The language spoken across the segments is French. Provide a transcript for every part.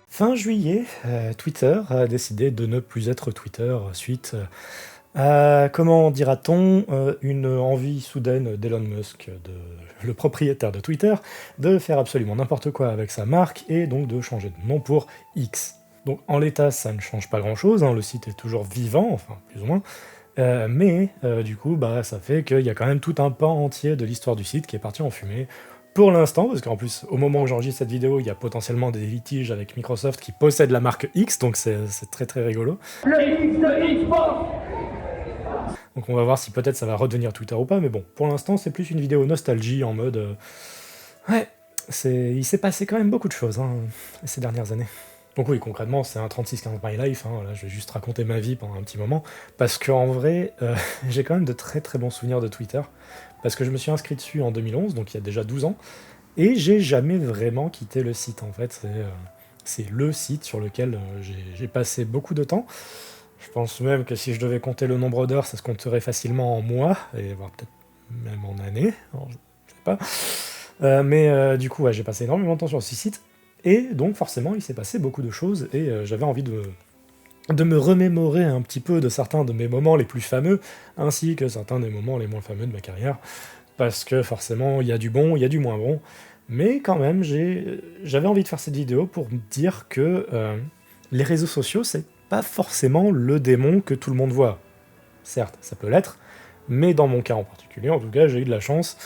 Fin juillet, Twitter a décidé de ne plus être Twitter suite à, comment dira-t-on, une envie soudaine d'Elon Musk, le propriétaire de Twitter, de faire absolument n'importe quoi avec sa marque et donc de changer de nom pour X. Donc en l'état, ça ne change pas grand-chose, hein, le site est toujours vivant, enfin plus ou moins, mais du coup, bah, ça fait qu'il y a quand même tout un pan entier de l'histoire du site qui est parti en fumée. Pour l'instant, parce qu'en plus, au moment où j'enregistre cette vidéo, il y a potentiellement des litiges avec Microsoft qui possède la marque X, donc c'est très très rigolo. Le X de Xbox. Donc on va voir si peut-être ça va redevenir Twitter ou pas, mais bon, pour l'instant, c'est plus une vidéo nostalgie en mode... ouais, il s'est passé quand même beaucoup de choses hein, ces dernières années. Donc oui, concrètement, c'est un 36-15 My Life, hein, là, je vais juste raconter ma vie pendant un petit moment, parce qu'en vrai, j'ai quand même de très très bons souvenirs de Twitter, parce que je me suis inscrit dessus en 2011, donc il y a déjà 12 ans, et j'ai jamais vraiment quitté le site, en fait, c'est le site sur lequel j'ai passé beaucoup de temps. Je pense même que si je devais compter le nombre d'heures, ça se compterait facilement en mois, et voire peut-être même en années, alors, je sais pas. Mais du coup, ouais, j'ai passé énormément de temps sur ce site, et donc forcément, il s'est passé beaucoup de choses, et j'avais envie de me remémorer un petit peu de certains de mes moments les plus fameux, ainsi que certains des moments les moins fameux de ma carrière, parce que forcément, il y a du bon, il y a du moins bon, mais quand même, j'avais envie de faire cette vidéo pour me dire que les réseaux sociaux, c'est pas forcément le démon que tout le monde voit. Certes, ça peut l'être, mais dans mon cas en particulier, en tout cas, j'ai eu de la chance.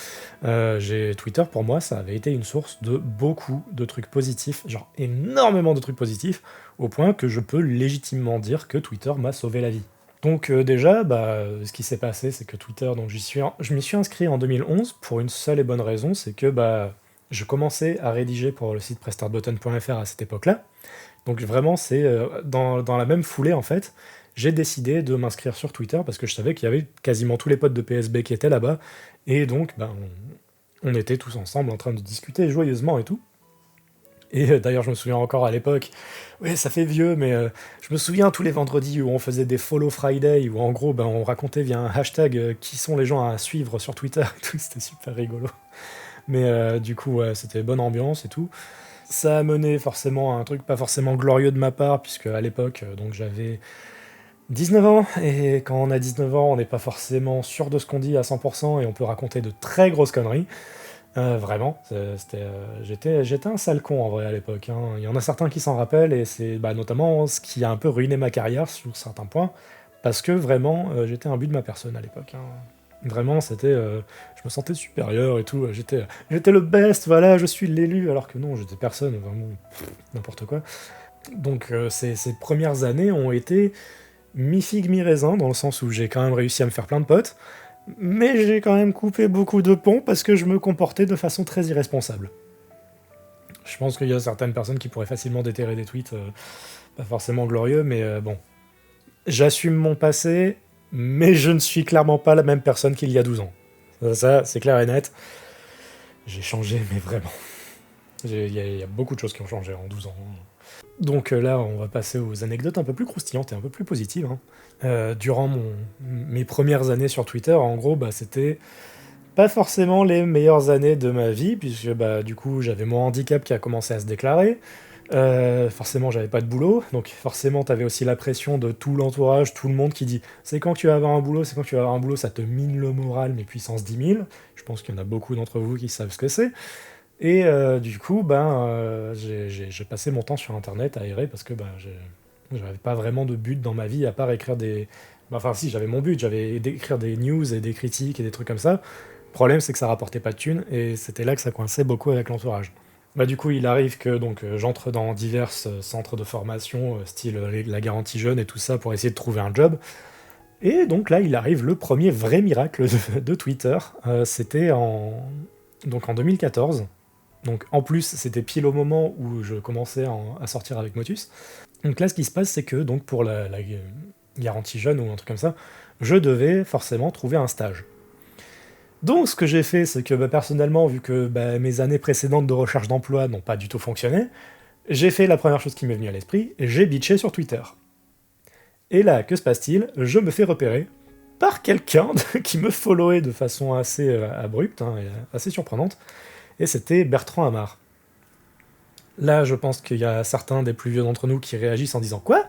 Twitter, pour moi, ça avait été une source de beaucoup de trucs positifs, genre énormément de trucs positifs, au point que je peux légitimement dire que Twitter m'a sauvé la vie. Donc déjà, bah, ce qui s'est passé, c'est que Twitter, donc je m'y suis inscrit en 2011 pour une seule et bonne raison, c'est que bah, je commençais à rédiger pour le site prestartbutton.fr à cette époque-là. Donc vraiment, c'est dans la même foulée, en fait, j'ai décidé de m'inscrire sur Twitter parce que je savais qu'il y avait quasiment tous les potes de PSB qui étaient là-bas, et donc ben, on était tous ensemble en train de discuter joyeusement et tout. Et d'ailleurs, je me souviens encore à l'époque, ouais, ça fait vieux, mais je me souviens tous les vendredis où on faisait des Follow Friday, où en gros, ben, on racontait via un hashtag qui sont les gens à suivre sur Twitter et tout, c'était super rigolo. Mais du coup, ouais, c'était bonne ambiance et tout. Ça a mené forcément à un truc pas forcément glorieux de ma part, puisque à l'époque, donc j'avais 19 ans, et quand on a 19 ans, on n'est pas forcément sûr de ce qu'on dit à 100%, et on peut raconter de très grosses conneries. Vraiment, j'étais un sale con en vrai à l'époque, hein. Il y en a certains qui s'en rappellent, et c'est bah, notamment ce qui a un peu ruiné ma carrière sur certains points, parce que vraiment, j'étais un but de ma personne à l'époque, hein. Vraiment, je me sentais supérieur et tout, j'étais le best, voilà, je suis l'élu, alors que non, j'étais personne, vraiment, n'importe quoi. Donc ces premières années ont été mi-figue, mi-raisin, dans le sens où j'ai quand même réussi à me faire plein de potes, mais j'ai quand même coupé beaucoup de ponts parce que je me comportais de façon très irresponsable. Je pense qu'il y a certaines personnes qui pourraient facilement déterrer des tweets, pas forcément glorieux, mais bon. J'assume mon passé, mais je ne suis clairement pas la même personne qu'il y a 12 ans. Ça, c'est clair et net. J'ai changé, mais vraiment. Il y a beaucoup de choses qui ont changé en 12 ans. Donc là, on va passer aux anecdotes un peu plus croustillantes et un peu plus positives, hein. Durant mes premières années sur Twitter, en gros, bah, c'était pas forcément les meilleures années de ma vie, puisque bah, du coup, j'avais mon handicap qui a commencé à se déclarer. Forcément, j'avais pas de boulot, donc forcément, t'avais aussi la pression de tout l'entourage, tout le monde qui dit c'est quand tu vas avoir un boulot, c'est quand tu vas avoir un boulot, ça te mine le moral, mais puissance 10 000. Je pense qu'il y en a beaucoup d'entre vous qui savent ce que c'est. Et du coup, j'ai passé mon temps sur internet à errer parce que j'avais pas vraiment de but dans ma vie à part écrire des. Enfin, si, j'avais mon but, j'avais d'écrire des news et des critiques et des trucs comme ça. Le problème, c'est que ça rapportait pas de thunes et c'était là que ça coinçait beaucoup avec l'entourage. Bah, du coup, il arrive que j'entre dans divers centres de formation, style la garantie jeune et tout ça, pour essayer de trouver un job. Et donc là, il arrive le premier vrai miracle de Twitter. C'était donc en 2014. Donc en plus, c'était pile au moment où je commençais à sortir avec Motus. Donc là, ce qui se passe, c'est que donc pour la garantie jeune ou un truc comme ça, je devais forcément trouver un stage. Donc ce que j'ai fait, c'est que personnellement, vu que mes années précédentes de recherche d'emploi n'ont pas du tout fonctionné, j'ai fait la première chose qui m'est venue à l'esprit, j'ai bitché sur Twitter. Et là, que se passe-t-il? Je me fais repérer par quelqu'un qui me followait de façon assez abrupte, hein, et assez surprenante, et c'était Bertrand Amar. Là, je pense qu'il y a certains des plus vieux d'entre nous qui réagissent en disant « Quoi ?»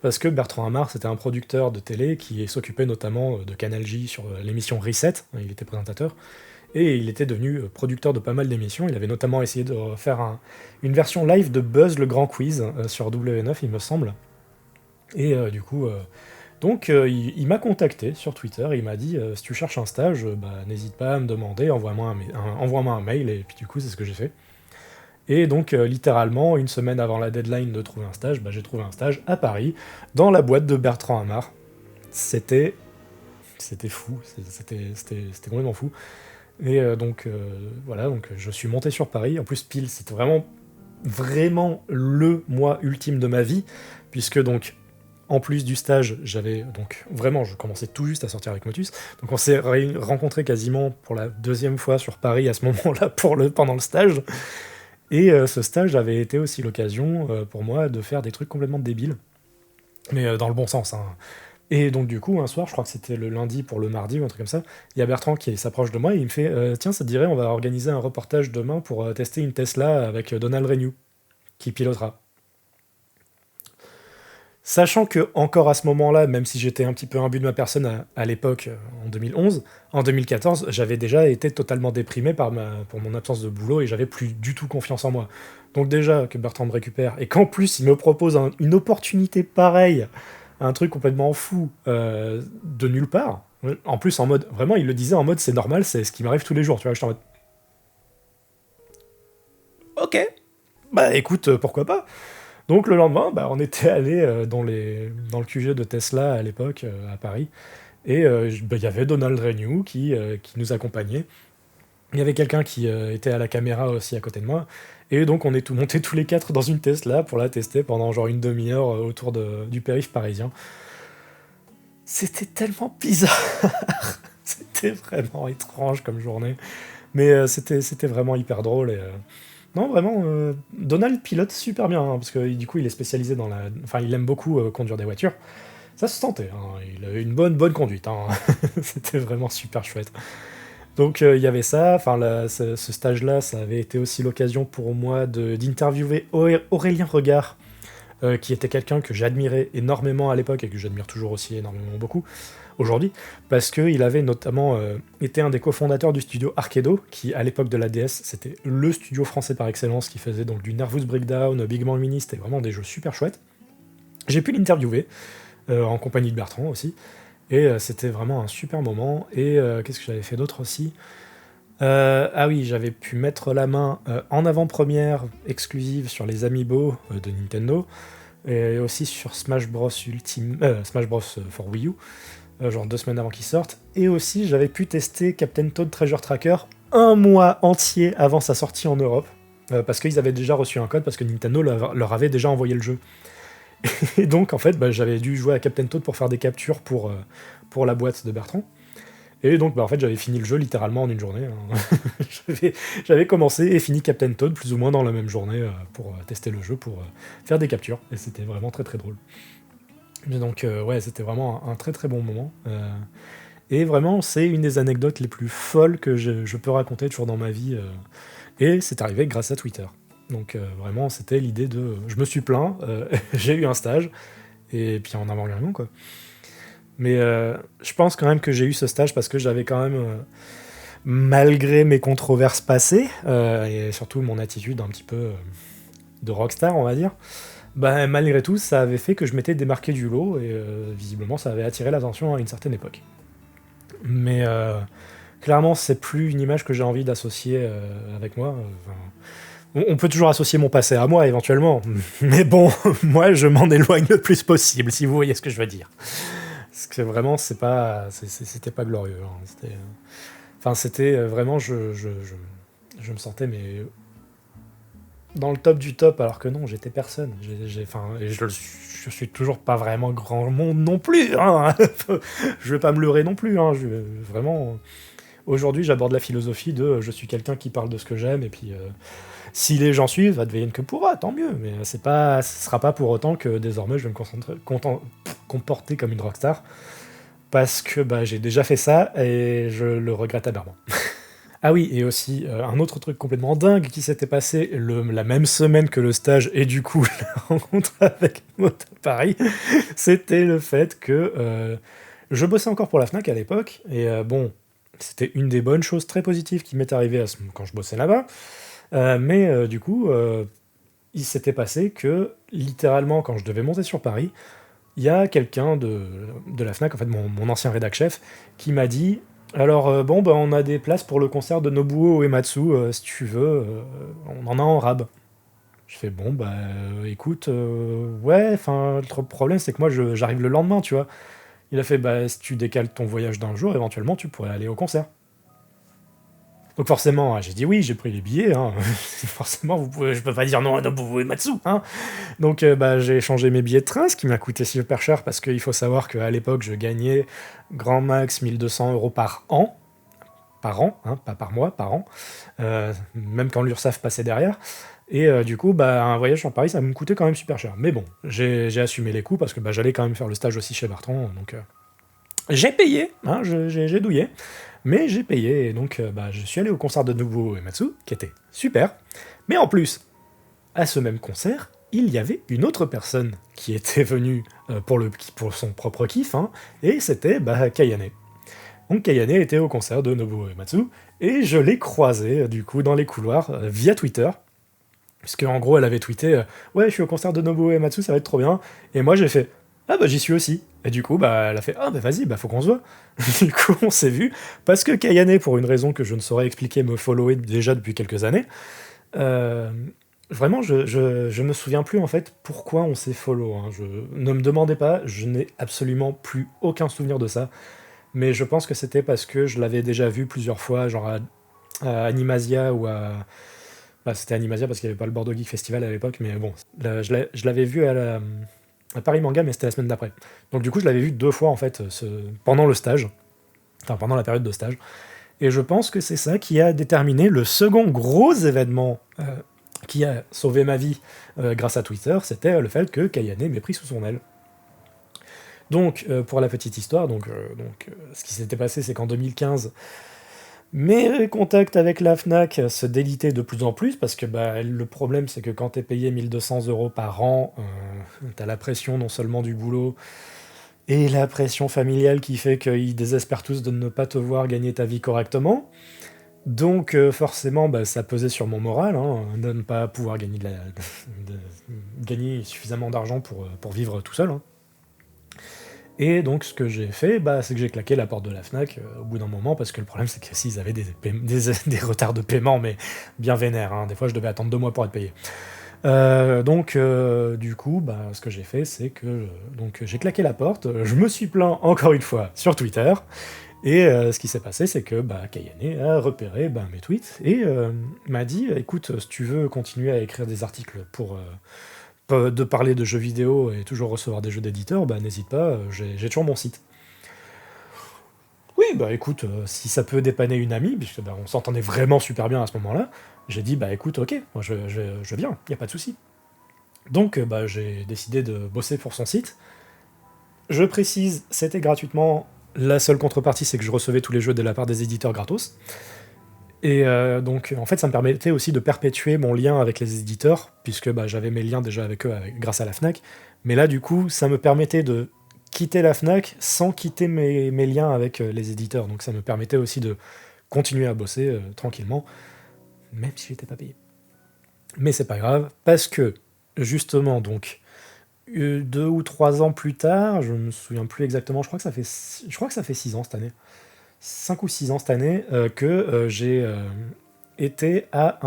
Parce que Bertrand Amar, c'était un producteur de télé qui s'occupait notamment de Canal J sur l'émission Reset, il était présentateur, et il était devenu producteur de pas mal d'émissions. Il avait notamment essayé de faire une version live de Buzz le Grand Quiz sur W9, il me semble. Et du coup, il m'a contacté sur Twitter, il m'a dit si tu cherches un stage, n'hésite pas à me demander, envoie-moi un mail, et puis du coup, c'est ce que j'ai fait. Et donc, littéralement, une semaine avant la deadline de trouver un stage, j'ai trouvé un stage à Paris, dans la boîte de Bertrand Amar. C'était fou, c'était complètement fou. Et voilà, donc je suis monté sur Paris. En plus, pile, c'était vraiment, vraiment le mois ultime de ma vie, puisque donc, en plus du stage, je commençais tout juste à sortir avec Motus. Donc on s'est rencontrés quasiment pour la deuxième fois sur Paris à ce moment-là pendant le stage. Et ce stage avait été aussi l'occasion pour moi de faire des trucs complètement débiles, mais dans le bon sens, hein. Et donc du coup, un soir, je crois que c'était le lundi pour le mardi ou un truc comme ça, il y a Bertrand qui s'approche de moi et il me fait Tiens, ça te dirait, on va organiser un reportage demain pour tester une Tesla avec Donald Renew, qui pilotera. » Sachant que, encore à ce moment-là, même si j'étais un petit peu imbu de ma personne à l'époque, en 2011, en 2014, j'avais déjà été totalement déprimé pour mon absence de boulot et j'avais plus du tout confiance en moi. Donc déjà, que Bertrand me récupère, et qu'en plus il me propose une opportunité pareille, un truc complètement fou, de nulle part, en plus en mode, vraiment il le disait en mode c'est normal, c'est ce qui m'arrive tous les jours, tu vois, j'étais en mode... Ok, écoute, pourquoi pas. Donc le lendemain, on était allé dans le QG de Tesla à l'époque, à Paris, et il y avait Donald Renew qui nous accompagnait. Il y avait quelqu'un qui était à la caméra aussi à côté de moi, et donc on est montés tous les quatre dans une Tesla pour la tester pendant genre une demi-heure autour du périph' parisien. C'était tellement bizarre, c'était vraiment étrange comme journée, mais c'était vraiment hyper drôle, et... Non, vraiment, Donald pilote super bien, hein, parce que du coup, il est spécialisé Enfin, il aime beaucoup conduire des voitures. Ça se sentait, hein, il avait une bonne conduite, hein. C'était vraiment super chouette. Donc, il y avait ça, enfin, ce stage-là, ça avait été aussi l'occasion pour moi d'interviewer Aurélien Regard, qui était quelqu'un que j'admirais énormément à l'époque, et que j'admire toujours aussi énormément beaucoup aujourd'hui, parce qu'il avait notamment été un des cofondateurs du studio Arcado, qui à l'époque de la DS, c'était le studio français par excellence, qui faisait donc du Nervous Breakdown, Big Bang Mini, c'était vraiment des jeux super chouettes. J'ai pu l'interviewer, en compagnie de Bertrand aussi, et c'était vraiment un super moment. Et qu'est-ce que j'avais fait d'autre aussi ? Ah oui, j'avais pu mettre la main en avant-première exclusive sur les Amiibo de Nintendo, et aussi sur Smash Bros for Wii U, genre 2 semaines avant qu'il sorte, et aussi j'avais pu tester Captain Toad Treasure Tracker un mois entier avant sa sortie en Europe, parce qu'ils avaient déjà reçu un code, parce que Nintendo leur avait déjà envoyé le jeu. Et donc en fait, j'avais dû jouer à Captain Toad pour faire des captures pour la boîte de Bertrand, et donc en fait j'avais fini le jeu littéralement en une journée, hein. J'avais commencé et fini Captain Toad plus ou moins dans la même journée pour tester le jeu, pour faire des captures, et c'était vraiment très très drôle. Donc ouais, c'était vraiment un très très bon moment. Et vraiment, c'est une des anecdotes les plus folles que je peux raconter toujours dans ma vie. Et c'est arrivé grâce à Twitter. Donc vraiment, c'était l'idée de... Je me suis plaint, j'ai eu un stage, et puis en avant rien, quoi. Mais je pense quand même que j'ai eu ce stage parce que j'avais quand même, malgré mes controverses passées, et surtout mon attitude un petit peu de rockstar, on va dire, malgré tout, ça avait fait que je m'étais démarqué du lot, et visiblement, ça avait attiré l'attention à une certaine époque. Mais clairement, c'est plus une image que j'ai envie d'associer avec moi. On peut toujours associer mon passé à moi, éventuellement, mais bon, moi, je m'en éloigne le plus possible, si vous voyez ce que je veux dire. Parce que vraiment, c'était pas glorieux, hein. C'était vraiment... Je me sentais, mais... dans le top du top, alors que non, j'étais personne. Et je suis toujours pas vraiment grand monde non plus, hein. Je vais pas me leurrer non plus, hein. Vraiment, aujourd'hui, j'aborde la philosophie de je suis quelqu'un qui parle de ce que j'aime, et puis si les gens suivent, advienne que pourra, tant mieux. Mais ce sera pas pour autant que désormais je vais me comporter comme une rockstar, parce que j'ai déjà fait ça et je le regrette amèrement. Ah oui, et aussi, un autre truc complètement dingue qui s'était passé la même semaine que le stage et du coup la rencontre avec Moto Paris, c'était le fait que, je bossais encore pour la Fnac à l'époque et bon, c'était une des bonnes choses très positives qui m'est arrivée quand je bossais là-bas, mais du coup, il s'était passé que, littéralement, quand je devais monter sur Paris, il y a quelqu'un de la Fnac, en fait mon ancien rédac chef, qui m'a dit: «Alors, bon, bah, on a des places pour le concert de Nobuo Uematsu, si tu veux, on en a en rab». Je fais: «Bon, bah, écoute, ouais, enfin, le problème, c'est que moi, j'arrive le lendemain, tu vois?» Il a fait: «Bah, si tu décales ton voyage d'un jour, éventuellement, tu pourrais aller au concert». Donc forcément, j'ai dit oui, j'ai pris les billets, hein. Forcément, je peux pas dire non à Nobuo Uematsu, hein. Donc bah, j'ai changé mes billets de train, ce qui m'a coûté super cher parce qu'il faut savoir qu'à l'époque, je gagnais grand max 1 200 € par an, hein, pas par mois, par an, même quand l'URSSAF passait derrière. Et du coup, bah, un voyage sur Paris, ça me coûtait quand même super cher. Mais bon, j'ai assumé les coûts parce que bah, j'allais quand même faire le stage aussi chez Bertrand, donc j'ai payé, hein, j'ai douillé, mais j'ai payé, et donc bah, je suis allé au concert de Nobuo Uematsu, qui était super. Mais en plus, à ce même concert, il y avait une autre personne qui était venue pour son propre kiff, hein, et c'était bah, Kayane. Donc Kayane était au concert de Nobuo Uematsu, et je l'ai croisée du coup dans les couloirs via Twitter, puisque en gros elle avait tweeté ouais, je suis au concert de Nobuo Uematsu, ça va être trop bien, et moi j'ai fait ah bah j'y suis aussi. Et du coup, bah, elle a fait ah bah vas-y, bah faut qu'on se voit. Du coup, on s'est vu, parce que Kayane, pour une raison que je ne saurais expliquer, me followait déjà depuis quelques années. Euh, Vraiment, je me souviens plus en fait pourquoi on s'est follow, hein. Ne me demandez pas, je n'ai absolument plus aucun souvenir de ça. Mais je pense que c'était parce que je l'avais déjà vu plusieurs fois, genre à Animasia ou à. Bah, c'était Animasia parce qu'il n'y avait pas le Bordeaux Geek Festival à l'époque, mais bon, je l'avais vu à Paris Manga, mais c'était la semaine d'après. Donc du coup, je l'avais vu 2 fois en fait, pendant le stage, enfin pendant la période de stage. Et je pense que c'est ça qui a déterminé le second gros événement qui a sauvé ma vie grâce à Twitter, c'était le fait que Kayane m'ait pris sous son aile. Donc, pour la petite histoire, ce qui s'était passé, c'est qu'en 2015, mes contacts avec la Fnac se délitaient de plus en plus, parce que bah, le problème, c'est que quand t'es payé 1 200 € par an, t'as la pression non seulement du boulot, et la pression familiale qui fait qu'ils désespèrent tous de ne pas te voir gagner ta vie correctement. Donc forcément, bah, ça pesait sur mon moral, hein, de ne pas pouvoir gagner suffisamment d'argent pour vivre tout seul, hein. Et donc ce que j'ai fait, bah, c'est que j'ai claqué la porte de la Fnac au bout d'un moment, parce que le problème c'est que s'ils avaient des retards de paiement, mais bien vénères, hein, des fois je devais attendre 2 mois pour être payé. Du coup, bah, ce que j'ai fait, c'est que j'ai claqué la porte, je me suis plaint encore une fois sur Twitter, et ce qui s'est passé, c'est que bah, Kayane a repéré bah, mes tweets et m'a dit écoute, si tu veux continuer à écrire des articles de parler de jeux vidéo et toujours recevoir des jeux d'éditeurs, bah, n'hésite pas, j'ai toujours mon site. Oui, bah écoute, si ça peut dépanner une amie, puisque bah, on s'entendait vraiment super bien à ce moment-là, j'ai dit bah écoute, ok, moi je viens, y a pas de souci. Donc bah, j'ai décidé de bosser pour son site. Je précise, c'était gratuitement. La seule contrepartie, c'est que je recevais tous les jeux de la part des éditeurs gratos. Et en fait, ça me permettait aussi de perpétuer mon lien avec les éditeurs, puisque bah, j'avais mes liens déjà avec eux grâce à la Fnac. Mais là, du coup, ça me permettait de quitter la Fnac sans quitter mes liens avec les éditeurs. Donc ça me permettait aussi de continuer à bosser tranquillement, même si j'étais pas payé. Mais c'est pas grave, parce que, justement, 2 ou 3 ans plus tard, je me souviens plus exactement, je crois que ça fait 6 ans cette année. 5 ou 6 ans cette année, que j'ai été à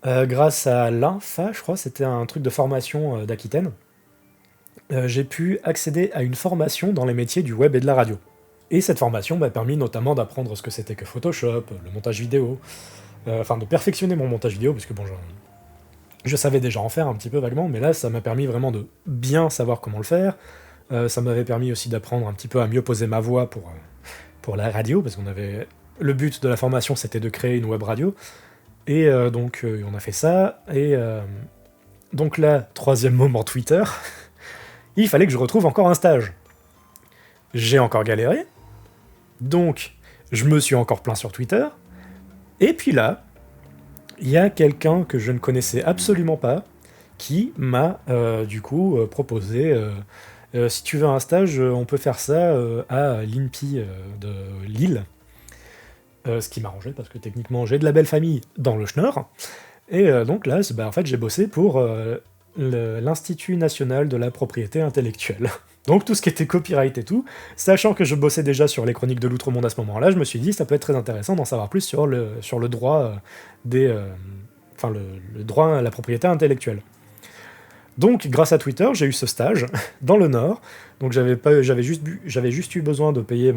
grâce à l'INFA, je crois, c'était un truc de formation d'Aquitaine, j'ai pu accéder à une formation dans les métiers du web et de la radio. Et cette formation m'a permis notamment d'apprendre ce que c'était que Photoshop, le montage vidéo, de perfectionner mon montage vidéo, parce que bon, je savais déjà en faire un petit peu vaguement, mais là, ça m'a permis vraiment de bien savoir comment le faire. Ça m'avait permis aussi d'apprendre un petit peu à mieux poser ma voix pour la radio, parce qu'on avait... Le but de la formation, c'était de créer une web radio. Et on a fait ça. Et donc là, troisième moment Twitter, il fallait que je retrouve encore un stage. J'ai encore galéré. Donc, Je me suis encore plaint sur Twitter. Et puis là, il y a quelqu'un que je ne connaissais absolument pas qui m'a du coup proposé si tu veux un stage, on peut faire ça à l'INPI de Lille. Ce qui m'arrangeait parce que techniquement j'ai de la belle famille dans le Schnorr. Et donc là, en fait, j'ai bossé pour l'Institut national de la propriété intellectuelle. Donc tout ce qui était copyright et tout, sachant que je bossais déjà sur les chroniques de l'Outre-Monde à ce moment-là, je me suis dit ça peut être très intéressant d'en savoir plus sur le droit le droit à la propriété intellectuelle. Donc grâce à Twitter, j'ai eu ce stage dans le Nord. Donc j'avais juste eu besoin de payer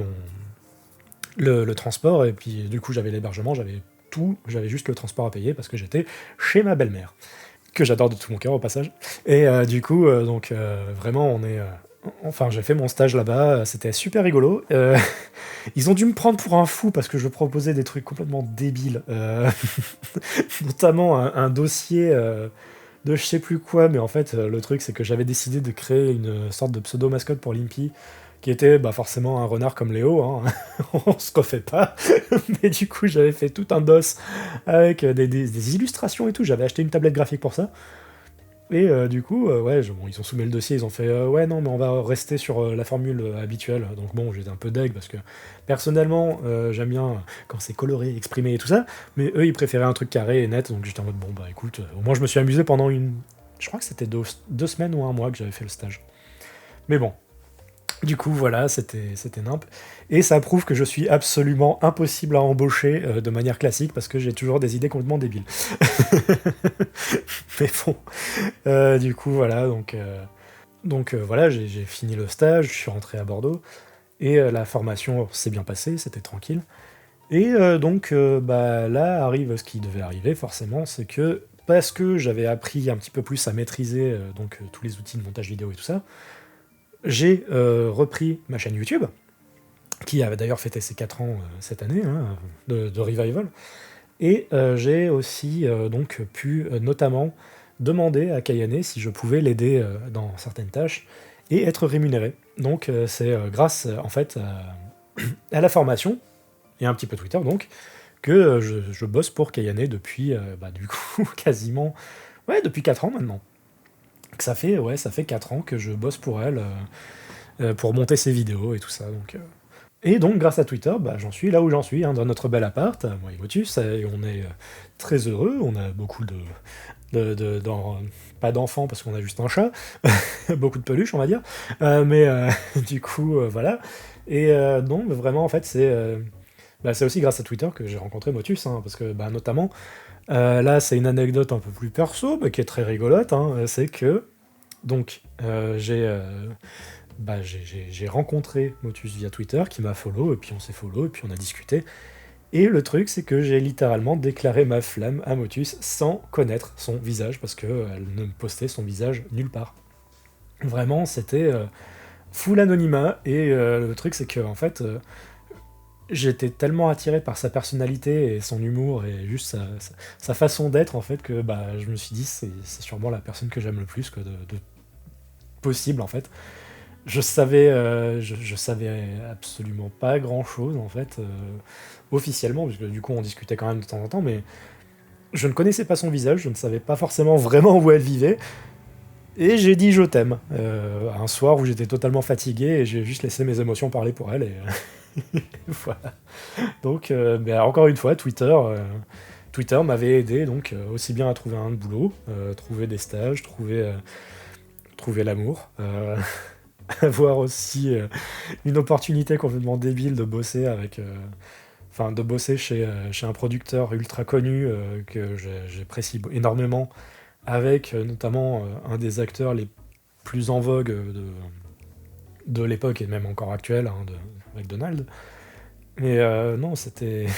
le transport, et puis du coup j'avais l'hébergement, j'avais tout, j'avais juste le transport à payer parce que j'étais chez ma belle-mère, que j'adore de tout mon cœur au passage. Et du coup, vraiment, j'ai fait mon stage là-bas, c'était super rigolo. Ils ont dû me prendre pour un fou parce que je proposais des trucs complètement débiles, notamment un dossier de je sais plus quoi, mais en fait, le truc c'est que j'avais décidé de créer une sorte de pseudo-mascotte pour l'INPI, qui était forcément un renard comme Léo, hein. On se refait pas, mais du coup j'avais fait tout un dos avec des illustrations et tout, j'avais acheté une tablette graphique pour ça, et du coup, ils ont soumis le dossier, ils ont fait ouais non mais on va rester sur la formule habituelle, donc bon j'étais un peu deg, parce que personnellement j'aime bien quand c'est coloré, exprimé et tout ça, mais eux ils préféraient un truc carré et net, donc j'étais en mode bon bah écoute, au moins je me suis amusé pendant je crois que c'était 2 semaines ou un mois que j'avais fait le stage. Mais bon, du coup, voilà, c'était nimp. Et ça prouve que je suis absolument impossible à embaucher de manière classique parce que j'ai toujours des idées complètement débiles. Mais bon, du coup, voilà. Donc voilà, j'ai fini le stage, je suis rentré à Bordeaux et la formation s'est bien passée, c'était tranquille. Et là arrive ce qui devait arriver, forcément, c'est que parce que j'avais appris un petit peu plus à maîtriser tous les outils de montage vidéo et tout ça, j'ai repris ma chaîne YouTube, qui avait d'ailleurs fêté ses 4 ans cette année, hein, de revival, et j'ai aussi pu notamment demander à Kayane si je pouvais l'aider dans certaines tâches et être rémunéré. Donc c'est grâce en fait à la formation et un petit peu Twitter donc que je bosse pour Kayane depuis du coup quasiment depuis 4 ans maintenant. Ça fait 4 ans que je bosse pour elle, pour monter ses vidéos et tout ça. Et donc, grâce à Twitter, j'en suis là où j'en suis, hein, dans notre bel appart, moi et Motus, et on est très heureux, on a beaucoup pas d'enfants parce qu'on a juste un chat, beaucoup de peluches, on va dire, mais du coup, voilà. Et non, mais vraiment, en fait, c'est aussi grâce à Twitter que j'ai rencontré Motus, hein, parce que, notamment, là, c'est une anecdote un peu plus perso, mais qui est très rigolote, hein, c'est que donc j'ai rencontré Motus via Twitter, qui m'a follow, et puis on s'est follow, et puis on a discuté. Et le truc, c'est que j'ai littéralement déclaré ma flamme à Motus sans connaître son visage, parce qu'elle ne me postait son visage nulle part. Vraiment, c'était full anonymat, et le truc, c'est que en fait, j'étais tellement attiré par sa personnalité et son humour et juste sa façon d'être, en fait, que je me suis dit c'est sûrement la personne que j'aime le plus que de possible, en fait. Je savais absolument pas grand chose, en fait, officiellement, parce que du coup on discutait quand même de temps en temps, mais je ne connaissais pas son visage, je ne savais pas forcément vraiment où elle vivait, et j'ai dit je t'aime, un soir où j'étais totalement fatigué, et j'ai juste laissé mes émotions parler pour elle, et voilà. Donc, encore une fois, Twitter m'avait aidé, donc aussi bien à trouver un boulot, trouver des stages, trouver l'amour, avoir aussi une opportunité complètement débile de bosser chez un producteur ultra connu que j'apprécie énormément, avec notamment un des acteurs les plus en vogue de l'époque et même encore actuel, hein, avec Donald. Mais non, c'était. En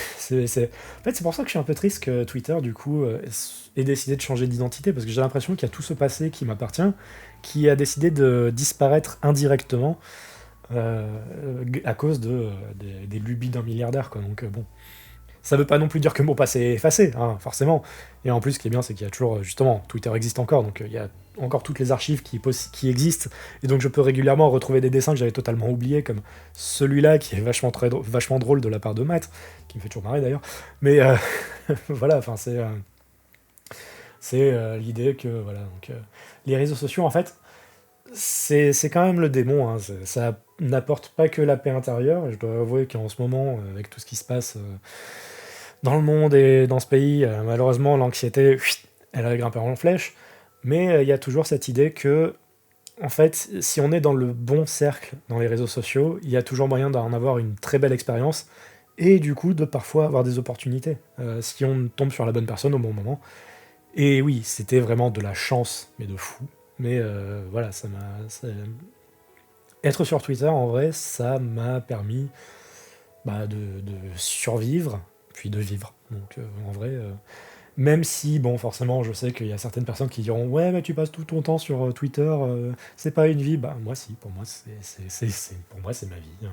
fait, c'est pour ça que je suis un peu triste que Twitter, du coup, ait décidé de changer d'identité, parce que j'ai l'impression qu'il y a tout ce passé qui m'appartient, qui a décidé de disparaître indirectement à cause des lubies d'un milliardaire, quoi. Donc, bon. Ça veut pas non plus dire que mon passé est effacé, hein, forcément. Et en plus, ce qui est bien, c'est qu'il y a toujours, justement, Twitter existe encore, donc il y a encore toutes les archives qui existent, et donc je peux régulièrement retrouver des dessins que j'avais totalement oubliés, comme celui-là, qui est vachement drôle de la part de Matt, qui me fait toujours marrer d'ailleurs. Mais voilà, enfin, c'est l'idée que, voilà, donc, les réseaux sociaux, en fait, c'est quand même le démon, hein, ça n'apporte pas que la paix intérieure, et je dois avouer qu'en ce moment, avec tout ce qui se passe dans le monde et dans ce pays, malheureusement, l'anxiété, elle a grimpé en flèche, mais il y a toujours cette idée que, en fait, si on est dans le bon cercle dans les réseaux sociaux, il y a toujours moyen d'en avoir une très belle expérience, et du coup, de parfois avoir des opportunités, si on tombe sur la bonne personne au bon moment. Et oui, c'était vraiment de la chance, mais de fou. Mais voilà, être sur Twitter, en vrai, ça m'a permis de survivre, puis de vivre. Donc en vrai, même si, bon, forcément, je sais qu'il y a certaines personnes qui diront «Ouais, mais tu passes tout ton temps sur Twitter, c'est pas une vie». Bah, moi, si, pour moi, pour moi, c'est ma vie, hein.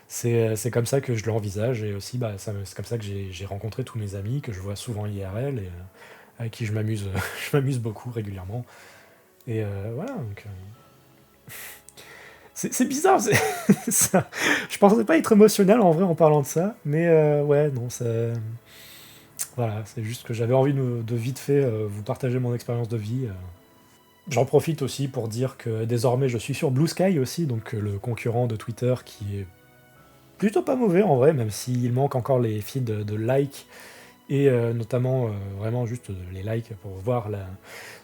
C'est comme ça que je l'envisage, et aussi, c'est comme ça que j'ai rencontré tous mes amis, que je vois souvent IRL, et avec qui je m'amuse, je m'amuse beaucoup régulièrement. Et voilà, donc. C'est bizarre, je pensais pas être émotionnel en vrai en parlant de ça, mais ouais, non, voilà, c'est juste que j'avais envie de vite fait vous partager mon expérience de vie. J'en profite aussi pour dire que désormais je suis sur Blue Sky aussi, donc le concurrent de Twitter qui est plutôt pas mauvais en vrai, même s'il manque encore les feeds de likes, et notamment vraiment juste les likes pour voir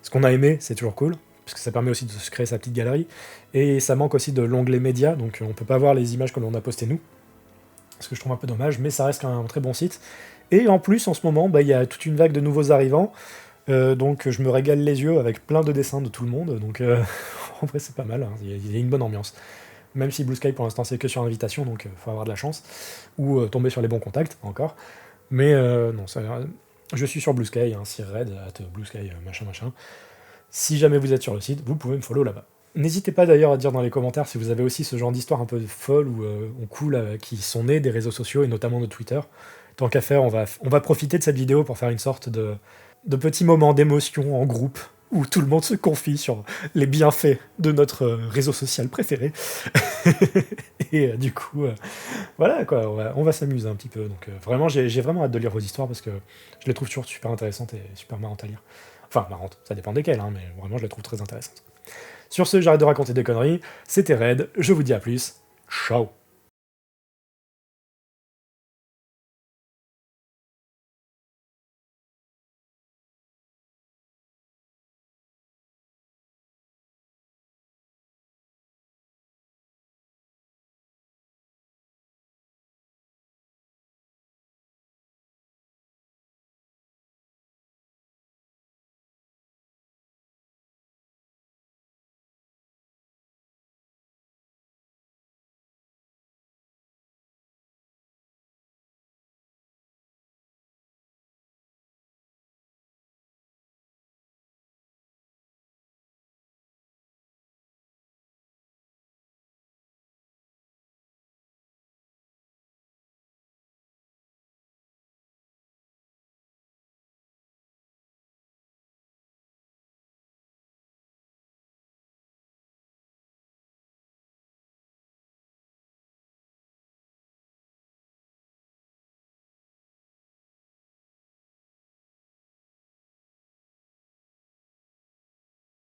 ce qu'on a aimé, c'est toujours cool, parce que ça permet aussi de se créer sa petite galerie, et ça manque aussi de l'onglet médias, donc on peut pas voir les images que l'on a postées nous, ce que je trouve un peu dommage, mais ça reste quand même un très bon site. Et en plus, en ce moment, il y a toute une vague de nouveaux arrivants, donc je me régale les yeux avec plein de dessins de tout le monde, donc en vrai c'est pas mal, hein, il y a une bonne ambiance. Même si Blue Sky pour l'instant c'est que sur invitation, donc faut avoir de la chance, ou tomber sur les bons contacts encore. Mais non, je suis sur Blue Sky, hein, @red, Blue Sky, machin machin. Si jamais vous êtes sur le site, vous pouvez me follow là-bas. N'hésitez pas d'ailleurs à dire dans les commentaires si vous avez aussi ce genre d'histoire un peu folle ou cool qui sont nées des réseaux sociaux et notamment de Twitter. Tant qu'à faire, on va profiter de cette vidéo pour faire une sorte de petit moment d'émotion en groupe où tout le monde se confie sur les bienfaits de notre réseau social préféré. Et du coup, voilà quoi, on va s'amuser un petit peu. Donc vraiment, j'ai vraiment hâte de lire vos histoires parce que je les trouve toujours super intéressantes et super marrantes à lire. Enfin, marrantes, ça dépend desquelles, hein, mais vraiment, je les trouve très intéressantes. Sur ce, j'arrête de raconter des conneries. C'était Red, je vous dis à plus. Ciao.